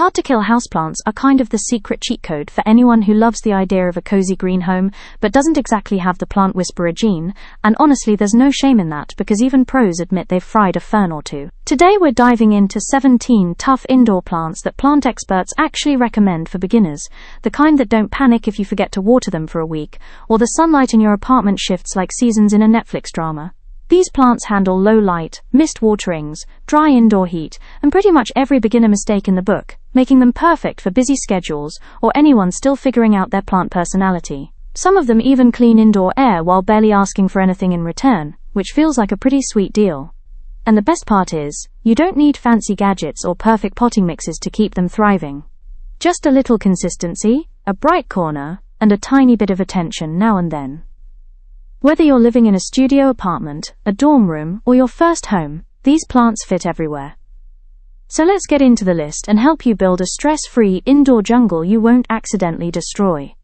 Hard-to-kill houseplants are kind of the secret cheat code for anyone who loves the idea of a cozy green home, but doesn't exactly have the plant whisperer gene, and honestly there's no shame in that because even pros admit they've fried a fern or two. Today we're diving into 17 tough indoor plants that plant experts actually recommend for beginners, the kind that don't panic if you forget to water them for a week, or the sunlight in your apartment shifts like seasons in a Netflix drama. These plants handle low light, missed waterings, dry indoor heat, and pretty much every beginner mistake in the book, making them perfect for busy schedules or anyone still figuring out their plant personality. Some of them even clean indoor air while barely asking for anything in return, which feels like a pretty sweet deal. And the best part is, you don't need fancy gadgets or perfect potting mixes to keep them thriving. Just a little consistency, a bright corner, and a tiny bit of attention now and then. Whether you're living in a studio apartment, a dorm room, or your first home, these plants fit everywhere. So let's get into the list and help you build a stress-free indoor jungle you won't accidentally destroy.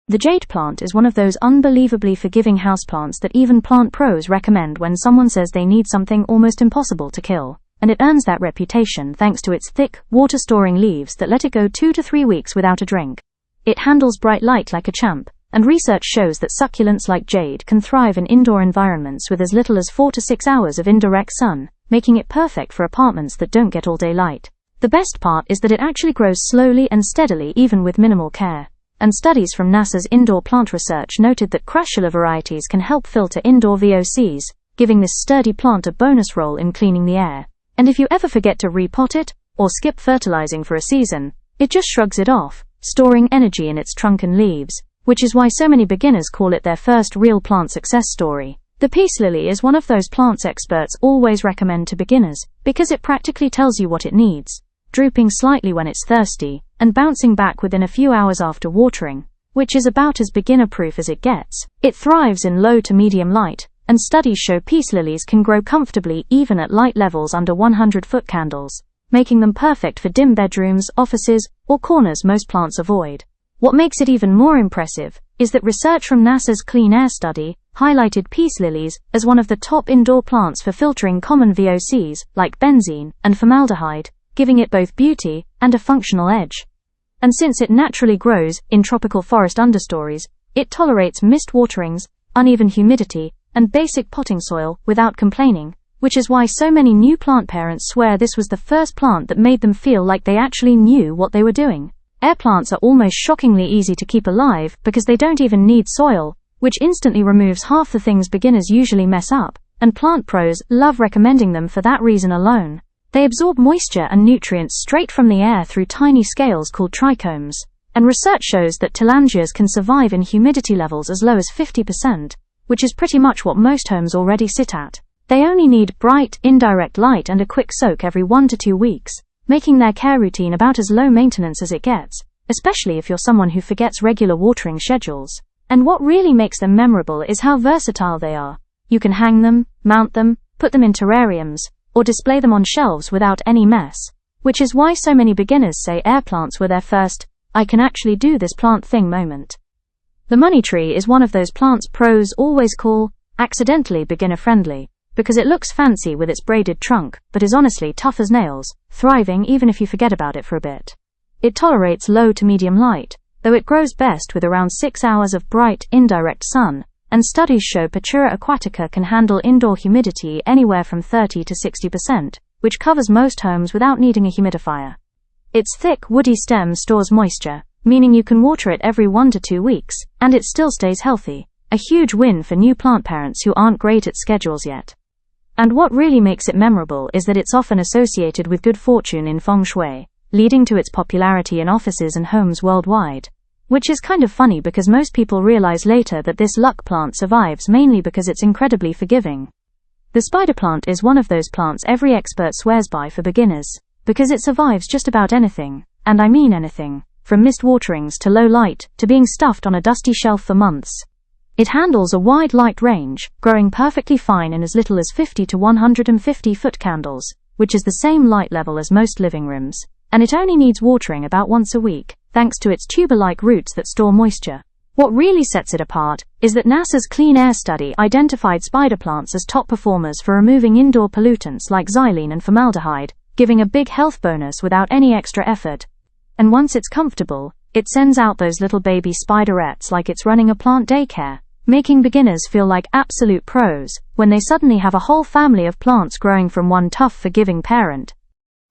The jade plant is one of those unbelievably forgiving houseplants that even plant pros recommend when someone says they need something almost impossible to kill, and it earns that reputation thanks to its thick, water-storing leaves that let it go 2 to 3 weeks without a drink. It handles bright light like a champ, and research shows that succulents like jade can thrive in indoor environments with as little as 4 to 6 hours of indirect sun, making it perfect for apartments that don't get all-day light. The best part is that it actually grows slowly and steadily even with minimal care. And studies from NASA's indoor plant research noted that crassula varieties can help filter indoor VOCs, giving this sturdy plant a bonus role in cleaning the air. And if you ever forget to repot it, or skip fertilizing for a season, it just shrugs it off, storing energy in its trunk and leaves, which is why so many beginners call it their first real plant success story. The peace lily is one of those plants experts always recommend to beginners, because it practically tells you what it needs, drooping slightly when it's thirsty, and bouncing back within a few hours after watering, which is about as beginner-proof as it gets. It thrives in low to medium light, and studies show peace lilies can grow comfortably even at light levels under 100-foot candles, making them perfect for dim bedrooms, offices, or corners most plants avoid. What makes it even more impressive is that research from NASA's Clean Air study highlighted peace lilies as one of the top indoor plants for filtering common VOCs like benzene and formaldehyde, giving it both beauty and a functional edge. And since it naturally grows in tropical forest understories, it tolerates missed waterings, uneven humidity, and basic potting soil without complaining, which is why so many new plant parents swear this was the first plant that made them feel like they actually knew what they were doing. Air plants are almost shockingly easy to keep alive because they don't even need soil, which instantly removes half the things beginners usually mess up, and plant pros love recommending them for that reason alone. They absorb moisture and nutrients straight from the air through tiny scales called trichomes, and research shows that telangias can survive in humidity levels as low as 50%, which is pretty much what most homes already sit at. They only need bright, indirect light and a quick soak every 1 to 2 weeks, making their care routine about as low maintenance as it gets, especially if you're someone who forgets regular watering schedules. And what really makes them memorable is how versatile they are. You can hang them, mount them, put them in terrariums, or display them on shelves without any mess, which is why so many beginners say air plants were their first, I can actually do this plant thing moment. The money tree is one of those plants pros always call accidentally beginner-friendly, because it looks fancy with its braided trunk, but is honestly tough as nails, thriving even if you forget about it for a bit. It tolerates low to medium light, though it grows best with around 6 hours of bright, indirect sun, and studies show Pachura aquatica can handle indoor humidity anywhere from 30 to 60%, which covers most homes without needing a humidifier. Its thick, woody stem stores moisture, meaning you can water it every 1 to 2 weeks, and it still stays healthy, a huge win for new plant parents who aren't great at schedules yet. And what really makes it memorable is that it's often associated with good fortune in feng shui, leading to its popularity in offices and homes worldwide. Which is kind of funny because most people realize later that this luck plant survives mainly because it's incredibly forgiving. The spider plant is one of those plants every expert swears by for beginners, because it survives just about anything, and I mean anything, from missed waterings to low light, to being stuffed on a dusty shelf for months. It handles a wide light range, growing perfectly fine in as little as 50 to 150-foot candles, which is the same light level as most living rooms, and it only needs watering about once a week, thanks to its tuber-like roots that store moisture. What really sets it apart is that NASA's Clean Air study identified spider plants as top performers for removing indoor pollutants like xylene and formaldehyde, giving a big health bonus without any extra effort. And once it's comfortable, it sends out those little baby spiderettes like it's running a plant daycare, making beginners feel like absolute pros when they suddenly have a whole family of plants growing from one tough, forgiving parent.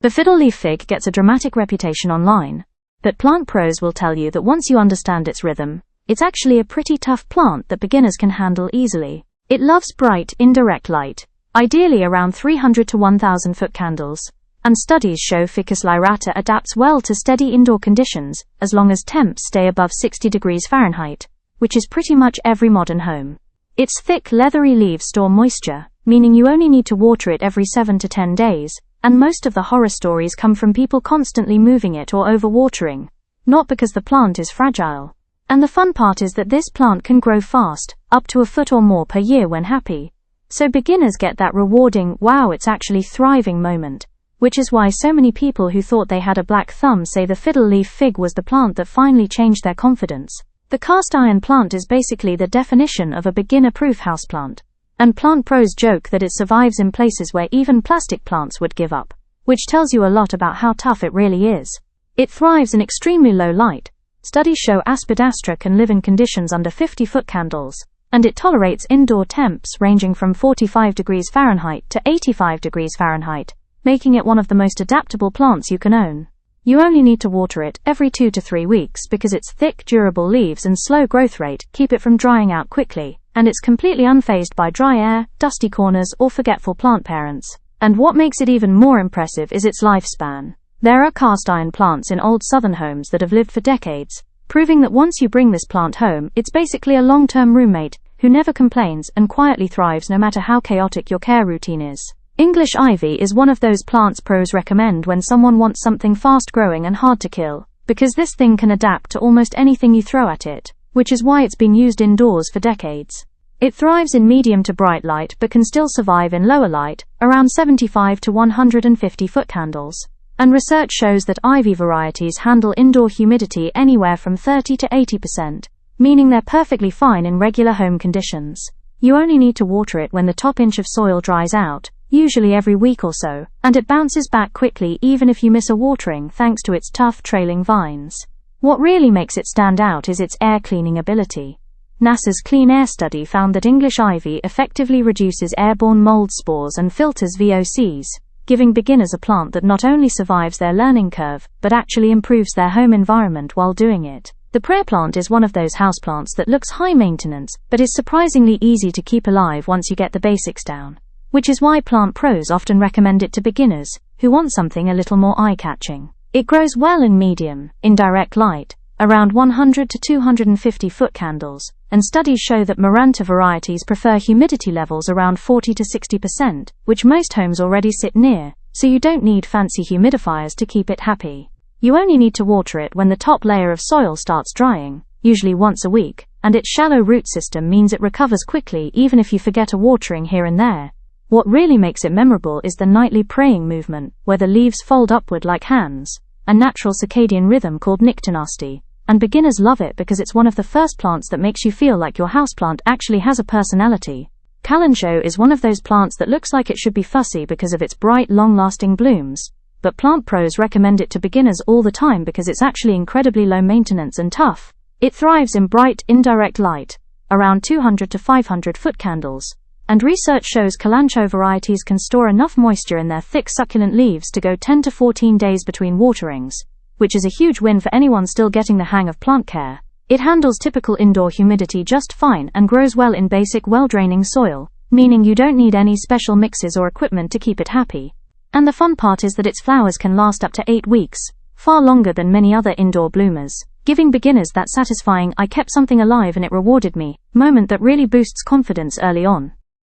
The fiddle leaf fig gets a dramatic reputation online, but plant pros will tell you that once you understand its rhythm, it's actually a pretty tough plant that beginners can handle easily. It loves bright, indirect light, ideally around 300 to 1,000 foot candles, and studies show Ficus lyrata adapts well to steady indoor conditions as long as temps stay above 60 degrees Fahrenheit, which is pretty much every modern home. Its thick, leathery leaves store moisture, meaning you only need to water it every 7 to 10 days, and most of the horror stories come from people constantly moving it or overwatering, not because the plant is fragile. And the fun part is that this plant can grow fast, up to a foot or more per year when happy. So beginners get that rewarding, wow, it's actually thriving moment, which is why so many people who thought they had a black thumb say the fiddle leaf fig was the plant that finally changed their confidence. The cast iron plant is basically the definition of a beginner-proof houseplant. And plant pros joke that it survives in places where even plastic plants would give up, which tells you a lot about how tough it really is. It thrives in extremely low light. Studies show Aspidastra can live in conditions under 50 foot candles, and it tolerates indoor temps ranging from 45 degrees Fahrenheit to 85 degrees Fahrenheit, making it one of the most adaptable plants you can own. You only need to water it every 2 to 3 weeks because its thick, durable leaves and slow growth rate keep it from drying out quickly, and it's completely unfazed by dry air, dusty corners, or forgetful plant parents. And what makes it even more impressive is its lifespan. There are cast iron plants in old southern homes that have lived for decades, proving that once you bring this plant home, it's basically a long-term roommate who never complains and quietly thrives no matter how chaotic your care routine is. English ivy is one of those plants pros recommend when someone wants something fast-growing and hard to kill, because this thing can adapt to almost anything you throw at it, which is why it's been used indoors for decades. It thrives in medium to bright light but can still survive in lower light, around 75 to 150 foot candles. And research shows that ivy varieties handle indoor humidity anywhere from 30 to 80%, meaning they're perfectly fine in regular home conditions. You only need to water it when the top inch of soil dries out, usually every week or so, and it bounces back quickly even if you miss a watering thanks to its tough trailing vines. What really makes it stand out is its air cleaning ability. NASA's Clean Air study found that English ivy effectively reduces airborne mold spores and filters VOCs, giving beginners a plant that not only survives their learning curve, but actually improves their home environment while doing it. The prayer plant is one of those houseplants that looks high maintenance, but is surprisingly easy to keep alive once you get the basics down. Which is why plant pros often recommend it to beginners who want something a little more eye-catching. It grows well in medium, indirect light, around 100 to 250 foot candles, and studies show that Maranta varieties prefer humidity levels around 40 to 60%, which most homes already sit near, so you don't need fancy humidifiers to keep it happy. You only need to water it when the top layer of soil starts drying, usually once a week, and its shallow root system means it recovers quickly even if you forget a watering here and there. What really makes it memorable is the nightly praying movement, where the leaves fold upward like hands, a natural circadian rhythm called nyctinasty, and beginners love it because it's one of the first plants that makes you feel like your houseplant actually has a personality. Kalanchoe is one of those plants that looks like it should be fussy because of its bright, long-lasting blooms, but plant pros recommend it to beginners all the time because it's actually incredibly low maintenance and tough. It thrives in bright, indirect light, around 200 to 500 foot candles, and research shows Kalanchoe varieties can store enough moisture in their thick succulent leaves to go 10 to 14 days between waterings, which is a huge win for anyone still getting the hang of plant care. It handles typical indoor humidity just fine and grows well in basic, well-draining soil, meaning you don't need any special mixes or equipment to keep it happy. And the fun part is that its flowers can last up to 8 weeks, far longer than many other indoor bloomers, giving beginners that satisfying "I kept something alive and it rewarded me" moment that really boosts confidence early on.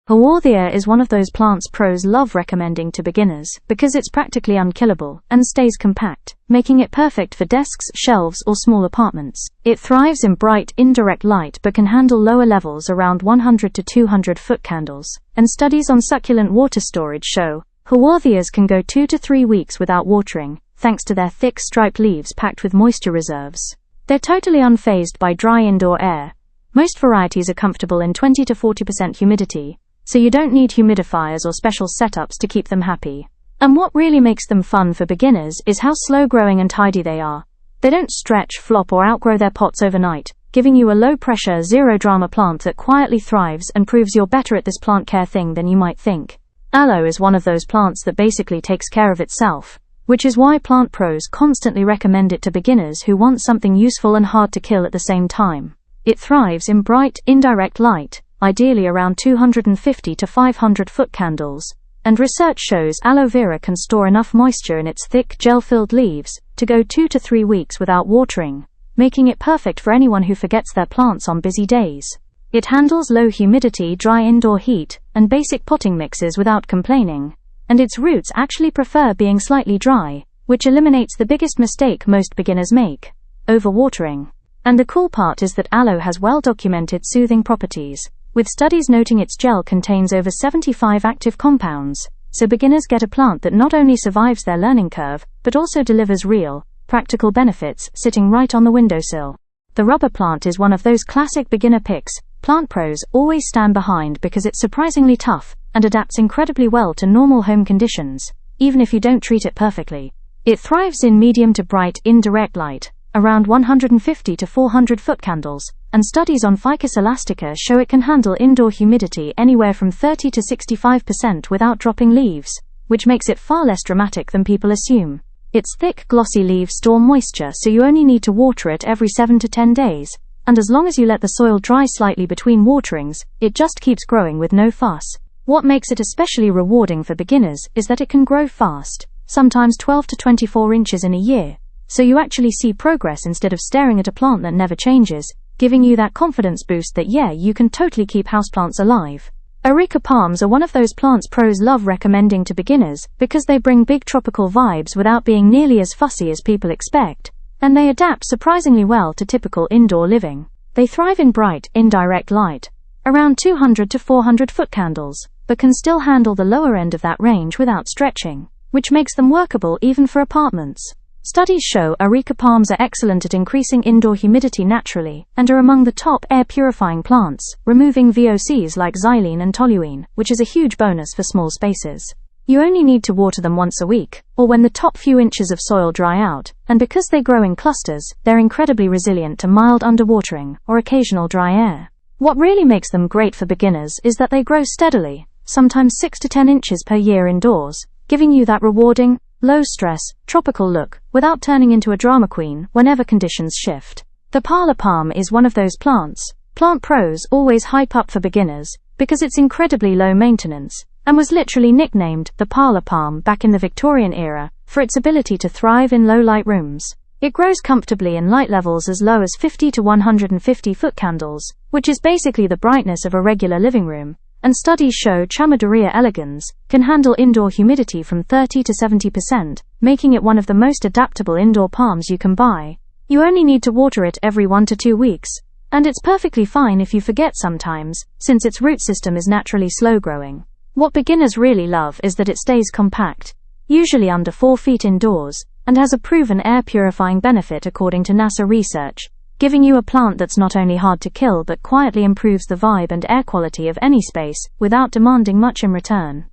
Haworthia is one of those plants pros love recommending to beginners because it's practically unkillable and stays compact, making it perfect for desks, shelves, or small apartments. It thrives in bright, indirect light but can handle lower levels around 100 to 200 foot candles, and studies on succulent water storage show Haworthias can go 2 to 3 weeks without watering, thanks to their thick striped leaves packed with moisture reserves. They're totally unfazed by dry indoor air. Most varieties are comfortable in 20 to 40% humidity, so you don't need humidifiers or special setups to keep them happy. And what really makes them fun for beginners is how slow-growing and tidy they are. They don't stretch, flop, or outgrow their pots overnight, giving you a low-pressure, zero-drama plant that quietly thrives and proves you're better at this plant care thing than you might think. Aloe is one of those plants that basically takes care of itself, which is why plant pros constantly recommend it to beginners who want something useful and hard to kill at the same time. It thrives in bright, indirect light, ideally around 250 to 500 foot candles, and research shows aloe vera can store enough moisture in its thick, gel-filled leaves to go 2 to 3 weeks without watering, making it perfect for anyone who forgets their plants on busy days. It handles low humidity, dry indoor heat, and basic potting mixes without complaining, and its roots actually prefer being slightly dry, which eliminates the biggest mistake most beginners make: overwatering. And the cool part is that aloe has well-documented soothing properties, with studies noting its gel contains over 75 active compounds, so beginners get a plant that not only survives their learning curve, but also delivers real, practical benefits sitting right on the windowsill. The rubber plant is one of those classic beginner picks plant pros always stand behind because it's surprisingly tough and adapts incredibly well to normal home conditions, even if you don't treat it perfectly. It thrives in medium to bright, indirect light, around 150 to 400 foot candles, and studies on Ficus elastica show it can handle indoor humidity anywhere from 30 to 65% without dropping leaves, which makes it far less dramatic than people assume. Its thick, glossy leaves store moisture, so you only need to water it every 7 to 10 days, and as long as you let the soil dry slightly between waterings, it just keeps growing with no fuss. What makes it especially rewarding for beginners is that it can grow fast, sometimes 12 to 24 inches in a year, so you actually see progress instead of staring at a plant that never changes, giving you that confidence boost that you can totally keep houseplants alive. Areca Palms are one of those plants pros love recommending to beginners because they bring big tropical vibes without being nearly as fussy as people expect, and they adapt surprisingly well to typical indoor living. They thrive in bright, indirect light, around 200 to 400 foot candles, but can still handle the lower end of that range without stretching, which makes them workable even for apartments. Studies show Areca Palms are excellent at increasing indoor humidity naturally and are among the top air-purifying plants, removing VOCs like xylene and toluene, which is a huge bonus for small spaces. You only need to water them once a week, or when the top few inches of soil dry out, and because they grow in clusters, they're incredibly resilient to mild underwatering or occasional dry air. What really makes them great for beginners is that they grow steadily, sometimes 6 to 10 inches per year indoors, giving you that rewarding, low-stress, tropical look, without turning into a drama queen whenever conditions shift. The Parlor Palm is one of those plants plant pros always hype up for beginners because it's incredibly low maintenance, and was literally nicknamed the Parlor Palm back in the Victorian era for its ability to thrive in low-light rooms. It grows comfortably in light levels as low as 50 to 150 foot candles, which is basically the brightness of a regular living room, and studies show Chamaedorea elegans can handle indoor humidity from 30 to 70%, making it one of the most adaptable indoor palms you can buy. You only need to water it every 1 to 2 weeks, and it's perfectly fine if you forget sometimes, since its root system is naturally slow-growing. What beginners really love is that it stays compact, usually under 4 feet indoors, and has a proven air-purifying benefit according to NASA research, giving you a plant that's not only hard to kill but quietly improves the vibe and air quality of any space without demanding much in return.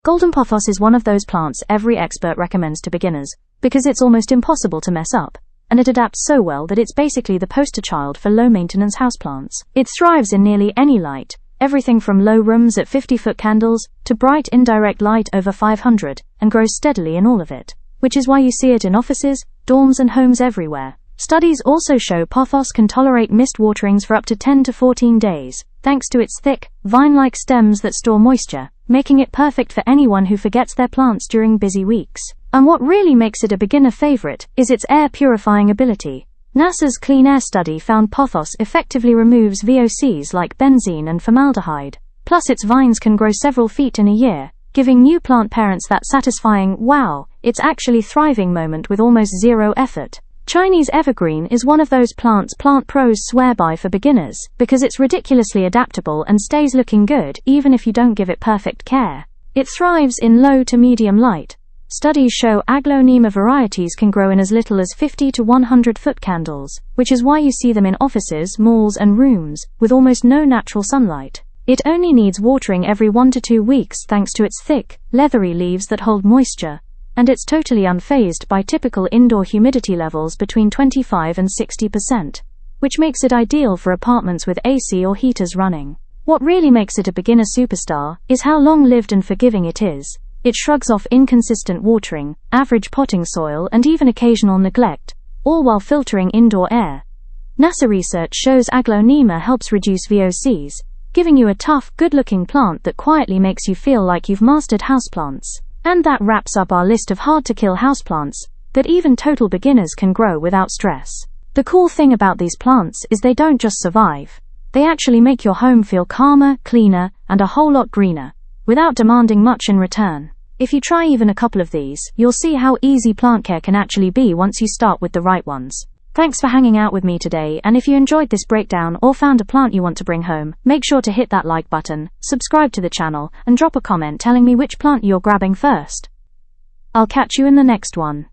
Golden Pothos is one of those plants every expert recommends to beginners because it's almost impossible to mess up, and it adapts so well that it's basically the poster child for low-maintenance houseplants. It thrives in nearly any light, everything from low rooms at 50-foot candles to bright indirect light over 500, and grows steadily in all of it, which is why you see it in offices, dorms, and homes everywhere. Studies also show Pothos can tolerate mist waterings for up to 10 to 14 days, thanks to its thick, vine-like stems that store moisture, making it perfect for anyone who forgets their plants during busy weeks. And what really makes it a beginner favorite is its air-purifying ability. NASA's Clean Air study found Pothos effectively removes VOCs like benzene and formaldehyde. Plus its vines can grow several feet in a year, giving new plant parents that satisfying, wow, it's actually thriving moment with almost zero effort. Chinese Evergreen is one of those plants plant pros swear by for beginners because it's ridiculously adaptable and stays looking good even if you don't give it perfect care. It thrives in low to medium light. Studies show Aglaonema varieties can grow in as little as 50 to 100 foot candles, which is why you see them in offices, malls, and rooms, with almost no natural sunlight. It only needs watering every 1 to 2 weeks thanks to its thick, leathery leaves that hold moisture, and it's totally unfazed by typical indoor humidity levels between 25 and 60%, which makes it ideal for apartments with AC or heaters running. What really makes it a beginner superstar is how long-lived and forgiving it is. It shrugs off inconsistent watering, average potting soil, and even occasional neglect, all while filtering indoor air. NASA research shows Aglaonema helps reduce VOCs, giving you a tough, good-looking plant that quietly makes you feel like you've mastered houseplants. And that wraps up our list of hard-to-kill houseplants that even total beginners can grow without stress. The cool thing about these plants is they don't just survive. They actually make your home feel calmer, cleaner, and a whole lot greener, without demanding much in return. If you try even a couple of these, you'll see how easy plant care can actually be once you start with the right ones. Thanks for hanging out with me today, and if you enjoyed this breakdown or found a plant you want to bring home, make sure to hit that like button, subscribe to the channel, and drop a comment telling me which plant you're grabbing first. I'll catch you in the next one.